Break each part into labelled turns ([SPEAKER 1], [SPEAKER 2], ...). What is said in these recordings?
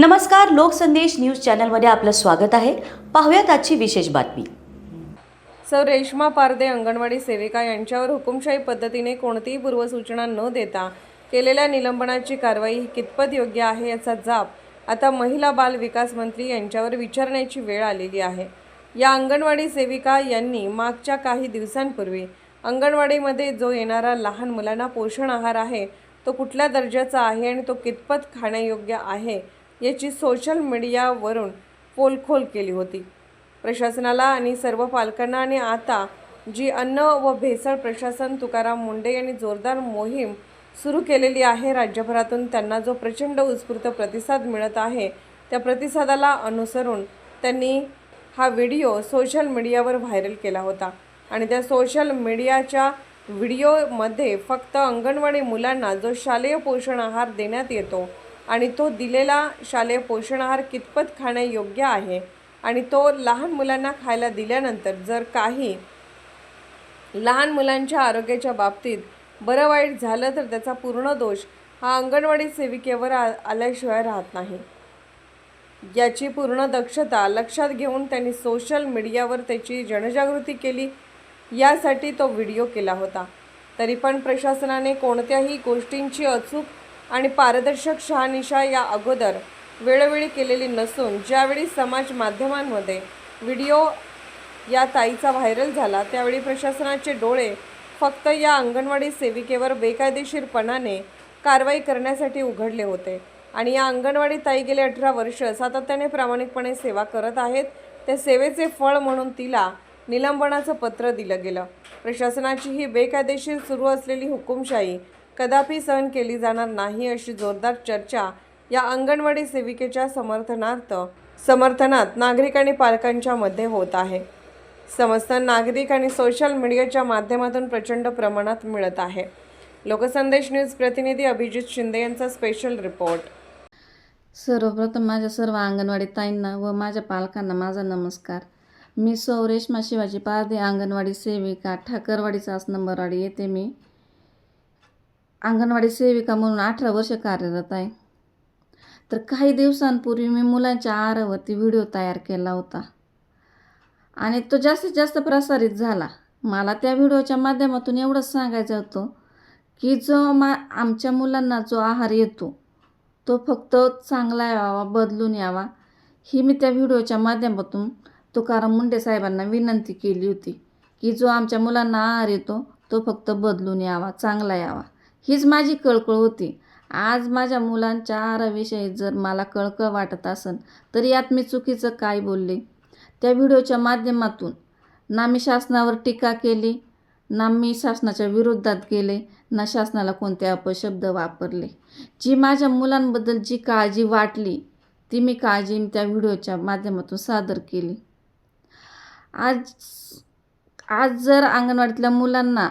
[SPEAKER 1] नमस्कार, लोकसंदेश न्यूज चॅनलमध्ये आपलं स्वागत आहे. पाहूयात आजची विशेष बातमी.
[SPEAKER 2] सौ रेश्मा पारदे अंगणवाडी सेविका यांच्यावर हुकुमशाही पद्धतीने कोणतीही पूर्वसूचना न देता केलेल्या निलंबनाची कारवाई ही कितपत योग्य आहे याचा जाब आता महिला बाल विकास मंत्री यांच्यावर विचारण्याची वेळ आलेली आहे. या अंगणवाडी सेविका यांनी मागच्या काही दिवसांपूर्वी अंगणवाडीमध्ये जो येणारा लहान मुलांना पोषण आहार आहे तो कुठल्या दर्जाचा आहे आणि तो कितपत खाण्यायोग्य आहे याची सोशल मीडियावरून पोलखोल केली होती. प्रशासनाला आणि सर्व पालकांना आणि आता जी अन्न व भेसळ प्रशासन तुकाराम मुंडे यांनी जोरदार मोहीम सुरू केलेली आहे, राज्यभरातून त्यांना जो प्रचंड उत्स्फूर्त प्रतिसाद मिळत आहे त्या प्रतिसादाला अनुसरून त्यांनी हा व्हिडिओ सोशल मीडियावर व्हायरल केला होता. आणि त्या सोशल मीडियाच्या व्हिडिओमध्ये फक्त अंगणवाडी मुलांना जो शालेय पोषण आहार देण्यात येतो आणि तो दिलेला शालेय पोषण आहार कितपत खाण्यायोग्य आहे आणि तो लहान मुलांना खायला दिल्यानंतर जर काही लहान मुलांच्या आरोग्याच्या बाबतीत बरं वाईट झालं तर त्याचा पूर्ण दोष हा अंगणवाडी सेविकेवर आल्याशिवाय राहत नाही. याची पूर्ण दक्षता लक्षात घेऊन त्यांनी सोशल मीडियावर त्याची जनजागृती केली, यासाठी तो व्हिडिओ केला होता. तरी पण प्रशासनाने कोणत्याही गोष्टींची अचूक आणि पारदर्शक शहानिशा या अगोदर वेळोवेळी केलेली नसून ज्यावेळी समाज माध्यमांमध्ये व्हिडिओ या ताईचा व्हायरल झाला त्यावेळी प्रशासनाचे डोळे फक्त या अंगणवाडी सेविकेवर बेकायदेशीरपणाने कारवाई करण्यासाठी उघडले होते. आणि या अंगणवाडी ताई गेले 18 वर्ष सातत्याने प्रामाणिकपणे सेवा करत आहेत. त्या सेवेचे फळ म्हणून तिला निलंबनाचं पत्र दिलं गेलं. प्रशासनाची ही बेकायदेशीर सुरू असलेली हुकुमशाही कदापि सहन केली जाणार नाही अशी जोरदार चर्चा या अंगणवाडी सेविकेच्या समर्थनात नागरिक आणि पालकांच्या मध्ये होत आहे. समस्त नागरिक आणि सोशल मीडियाच्या माध्यमातून प्रचंड प्रमाणात मिळत आहे. लोकसंदेश न्यूज प्रतिनिधी अभिजित शिंदे यांचा स्पेशल रिपोर्ट.
[SPEAKER 3] सर्वप्रथम माझ्या सर्व अंगणवाडी ताईंना व माझ्या पालकांना माझा नमस्कार. मी सौ रेश्मा शिवाजी पारदे, अंगणवाडी सेविका, ठाकरवाडीचा नंबरवाडी येथे मी अंगणवाडी सेविका म्हणून 18 वर्ष कार्यरत आहे. तर काही दिवसांपूर्वी मी मुलांच्या आहारावरती व्हिडिओ तयार केला होता आणि तो जास्तीत जास्त प्रसारित झाला. मला त्या व्हिडिओच्या माध्यमातून एवढंच सांगायचं होतं की आमच्या मुलांना जो आहार येतो तो फक्त चांगला यावा, बदलून यावा, ही मी त्या व्हिडिओच्या माध्यमातून तुकाराम मुंडे साहेबांना विनंती केली होती की जो आमच्या मुलांना आहार येतो तो फक्त बदलून यावा, चांगला यावा, हीच माझी कळकळ होती. आज माझ्या मुलांच्या आहाराविषयी जर मला कळकळ वाटत असेल तर यात मी चुकीचं काय बोलले? त्या व्हिडिओच्या माध्यमातून ना मी शासनावर टीका केली, ना मी शासनाच्या विरोधात गेले, ना शासनाला कोणते अपशब्द वापरले. जी माझ्या मुलांबद्दल जी काळजी वाटली ती मी काळजी त्या व्हिडिओच्या माध्यमातून सादर केली. आज जर अंगणवाडीतल्या मुलांना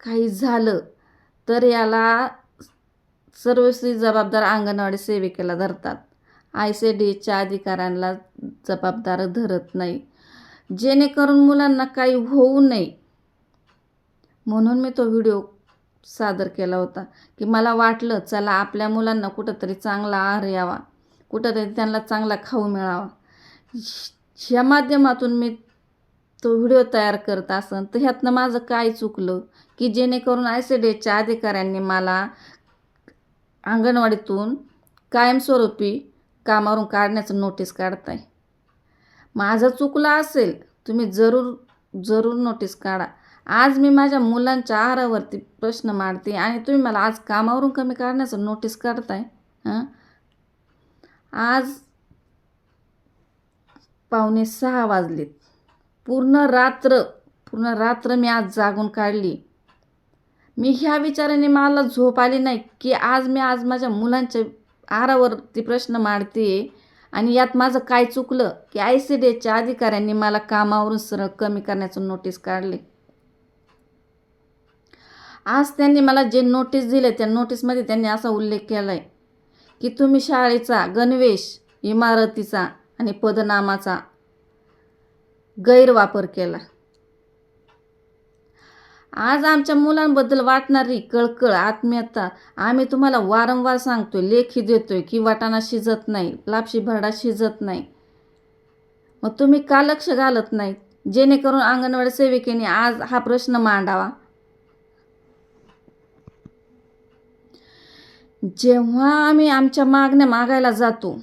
[SPEAKER 3] काही झालं तर याला सर्वस्वी जबाबदार अंगणवाडी सेविकेला धरतात. ICDSच्या अधिकाऱ्यांना जबाबदार धरत नाही. जेणेकरून मुलांना काही होऊ नये म्हणून मी तो व्हिडिओ सादर केला होता की मला वाटलं चला आपल्या मुलांना कुठंतरी चांगला आहार यावा, कुठंतरी त्यांना चांगला खाऊ मिळावा. ह्या माध्यमातून मी तो व्हिडिओ तयार करत असेल तर ह्यातनं माझं काय चुकलं की जेणेकरून ICDSच्या अधिकाऱ्यांनी मला अंगणवाडीतून कायमस्वरूपी कामावरून काढण्याचं नोटीस काढताय. माझं चुकलं असेल तुम्ही जरूर नोटीस काढा. आज मी माझ्या मुलांच्या आहारावरती प्रश्न मांडते आणि तुम्ही मला आज कामावरून कमी काढण्याचं नोटीस काढताय. आज 5:45 वाजलेत. पूर्ण रात्र मी आज जागून काढली. मी ह्या विचाराने मला झोप आली नाही की आज माझ्या मुलांच्या आहारावरती प्रश्न मांडते आणि यात माझं काय चुकलं की ICDSच्या अधिकाऱ्यांनी मला कामावरून सरळ कमी करण्याचं नोटीस काढले. आज त्यांनी मला जे नोटीस दिले त्या नोटीसमध्ये त्यांनी असा उल्लेख केला आहे की तुम्ही शाळेचा गणवेश, इमारतीचा आणि पदनामाचा गैरवापर केला. आज आमच्या मुलांबद्दल वाटणारी कळकळ आत्मीयता आम्ही तुम्हाला वारंवार सांगतोय, लेखी देतोय की वाटाणा शिजत नाही, लापशी भरडा शिजत नाही. मग तुम्ही का लक्ष घालत नाही, जेणेकरून अंगणवाडी सेविकेने आज हा प्रश्न मांडावा. जेव्हा आम्ही आमच्या मागण्या मागायला जातो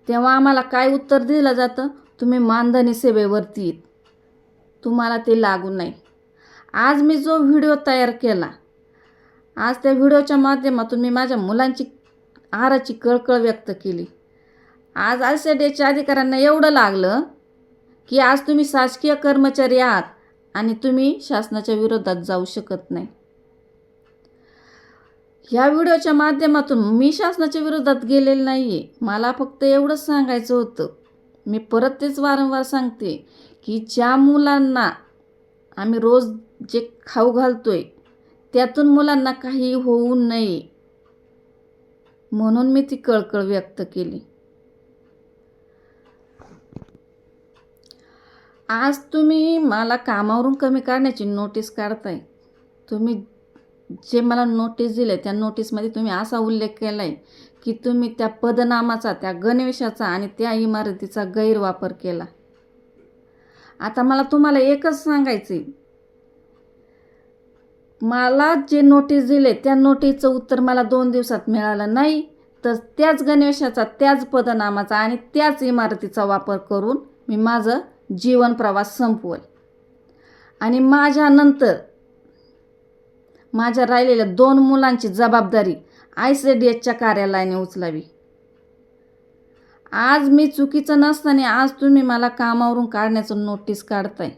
[SPEAKER 3] तेव्हा आम्हाला काय उत्तर दिलं जातं, तुम्ही मानधनी सेवेवरती आहेत, तुम्हाला ते लागू नाही. आज मी जो व्हिडिओ तयार केला, आज त्या व्हिडिओच्या माध्यमातून मी माझ्या मुलांची आहाराची कळकळ व्यक्त केली. आज ICDSच्या अधिकाऱ्यांना एवढं लागलं की आज तुम्ही शासकीय कर्मचारी आहात आणि तुम्ही शासनाच्या विरोधात जाऊ शकत नाही. ह्या व्हिडिओच्या माध्यमातून मी शासनाच्या विरोधात गेलेले नाही आहे. मला फक्त एवढंच सांगायचं होतं, मी परत तेच वारंवार सांगते की ज्या मुलांना आम्ही रोज जे खाऊ घालतोय त्यातून मुलांना काही होऊ नये म्हणून मी ती कळकळ व्यक्त केली. आज तुम्ही मला कामावरून कमी काढण्याची नोटीस काढताय. तुम्ही जे मला नोटीस दिले त्या नोटीसमध्ये तुम्ही असा उल्लेख केला आहे की तुम्ही त्या पदनामाचा, त्या गणवेशाचा आणि त्या इमारतीचा गैरवापर केला. आता मला तुम्हाला एकच सांगायचे, मला जे नोटीस दिले त्या नोटीसचं उत्तर मला 2 दिवसात मिळालं नाही, तर त्याच गणवेशाचा, त्याच पदनामाचा आणि त्याच इमारतीचा वापर करून मी माझं जीवन प्रवास संपवेल आणि माझ्यानंतर माझ्या राहिलेल्या 2 मुलांची जबाबदारी ICDSच्या कार्यालयाने उचलावी. आज मी चुकीचं नसताना आज तुम्ही मला कामावरून काढण्याचं नोटीस काढताय.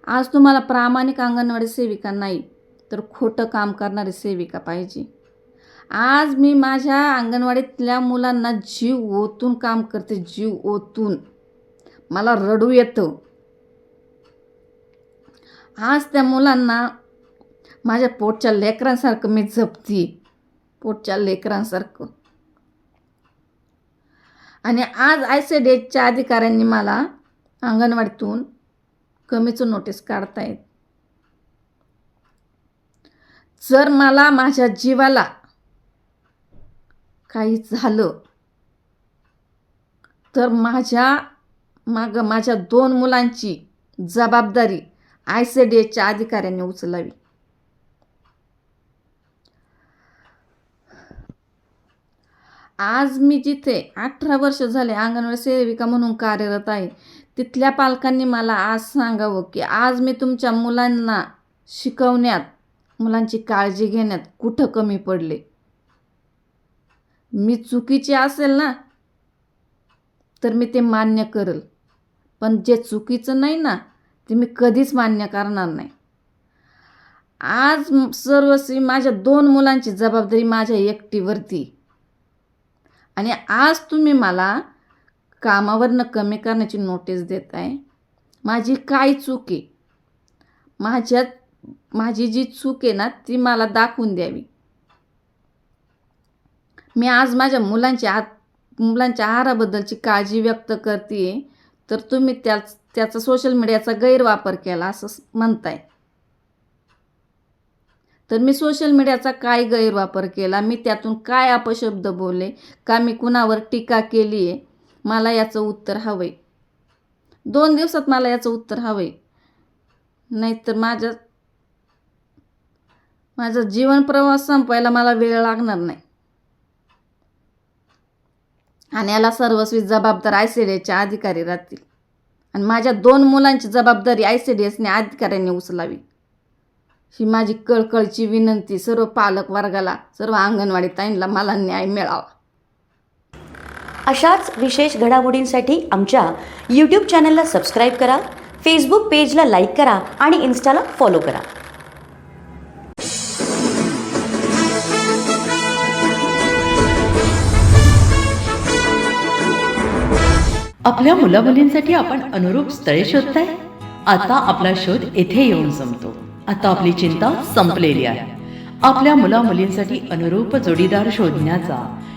[SPEAKER 3] आज तुम्हाला प्रामाणिक अंगणवाडी सेविका नाही तर खोटं काम करणारी सेविका पाहिजे. आज मी माझ्या अंगणवाडीतल्या मुलांना जीव ओतून काम करते, जीव ओतून. मला रडू येतं. आज त्या मुलांना माझ्या पोटच्या लेकरांसारखं मी जपते, पोटच्या लेकरांसारखं. आणि आज ICDSच्या अधिकाऱ्यांनी मला अंगणवाडीतून कमीचं नोटीस काढतायत. जर मला माझ्या जीवाला काही झालं तर माझ्या 2 मुलांची जबाबदारी ICDSच्या अधिकाऱ्यांनी उचलावी. आज मी जिथे 18 वर्ष झाले अंगणवाडी सेविका म्हणून कार्यरत आहे तिथल्या पालकांनी मला आज सांगावं की आज मी तुमच्या मुलांना शिकवण्यात, मुलांची काळजी घेण्यात कुठं कमी पडले. मी चुकीची असेल ना तर मी ते मान्य करेल, पण जे चुकीचं नाही ना ते मी कधीच मान्य करणार नाही. आज सर्वस्वी माझ्या 2 मुलांची जबाबदारी माझ्या एकटीवरती आणि आज तुम्ही मला कामावरनं कमी करण्याची नोटीस देत आहे. माझी काय चूक आहे, माझी जी चूक आहे ना ती मला दाखवून द्यावी. मी आज माझ्या मुलांच्या आहाराबद्दलची काळजी व्यक्त करते तर तुम्ही त्याचा सोशल मीडियाचा गैरवापर केला असं म्हणताय. तर मी सोशल मीडियाचा काय गैरवापर केला, मी त्यातून काय अपशब्द बोलले, का मी कुणावर टीका केली आहे, मला याचं उत्तर हवंय. 2 दिवसात मला याचं उत्तर हवंय, नाहीतर माझा जीवन प्रवास संपवायला मला वेळ लागणार नाही. आणि याला सर्वस्वी जबाबदार ICDSच्या अधिकारी राहतील आणि माझ्या 2 मुलांची जबाबदारी ICDSने अधिकाऱ्यांनी उचलावी. ही माझी कळकळीची विनंती सर्व पालक वर्गाला, सर्व अंगणवाडी ताईंना मला न्याय मिळावा.
[SPEAKER 1] अशाच विशेष घडामोडींसाठी आमच्या YouTube चॅनलला सबस्क्राईब करा, फेसबुक पेजला लाईक करा आणि इन्स्टाला फॉलो करा.
[SPEAKER 4] आपल्या मुलामुलींसाठी आपण अनुरूप स्थळे शोधताय? आता आपला शोध येथे येऊन संपतो. आता आपली चिंता संपलेली आहे. आपल्या मुलामुलींसाठी अनुरूप जोडीदार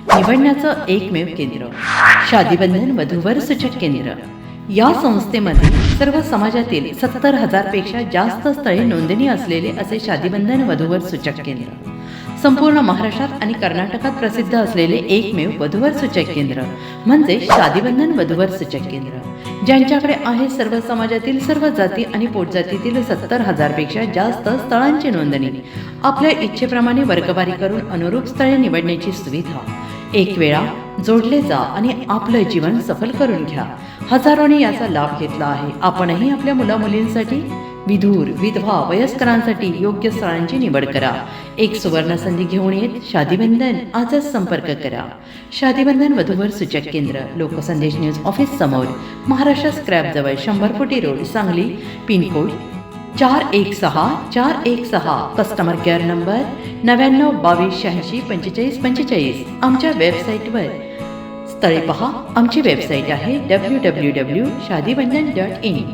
[SPEAKER 4] निवडण्याचं एकमेव केंद्र शादीबंधन वधूवर सूचक केंद्र. या संस्थेमध्ये सर्व समाजातील 70,000 पेक्षा जास्त स्थळे नोंदणी असलेले असे शादीबंधन वधूवर सूचक केंद्र, संपूर्ण महाराष्ट्रात आणि कर्नाटकात प्रसिद्ध असलेले एकमेव वधूवर सूचक केंद्र म्हणजे शादीबंधन वधूवर सूचक केंद्र, ज्यांच्याकडे आहे सर्व समाजातील सर्व जाती आणि पोटजातीतील 70,000 पेक्षा जास्त स्थळांची नोंदणी, आपल्या इच्छेप्रमाणे वर्गवारी करून अनुरूप स्थळे निवडण्याची सुविधा. एक वेळा जोडले जा आणि आपलं जीवन सफल करून घ्या. हजारोने याचा लाभ घेतला आहे. आपणही आपल्या मुलामुलींसाठी, विधूर, विधवा, वयस्करांसाठी योग्य स्थळांची निवड करा. एक सुवर्ण संधी घेऊन येत शादीबंधन. आजच संपर्क करा. शादीबंधन वधूवर सूचक केंद्र, लोकसंदेश न्यूज ऑफिस समोर, महाराष्ट्र स्क्रॅप जवळ, 100 फुटी road, Sangli. Pincode 416416. Customer care number 9922864545. आमच्या वेबसाईटवर स्थळे पहा. आमची वेबसाईट आहे www.shadibandhan.in.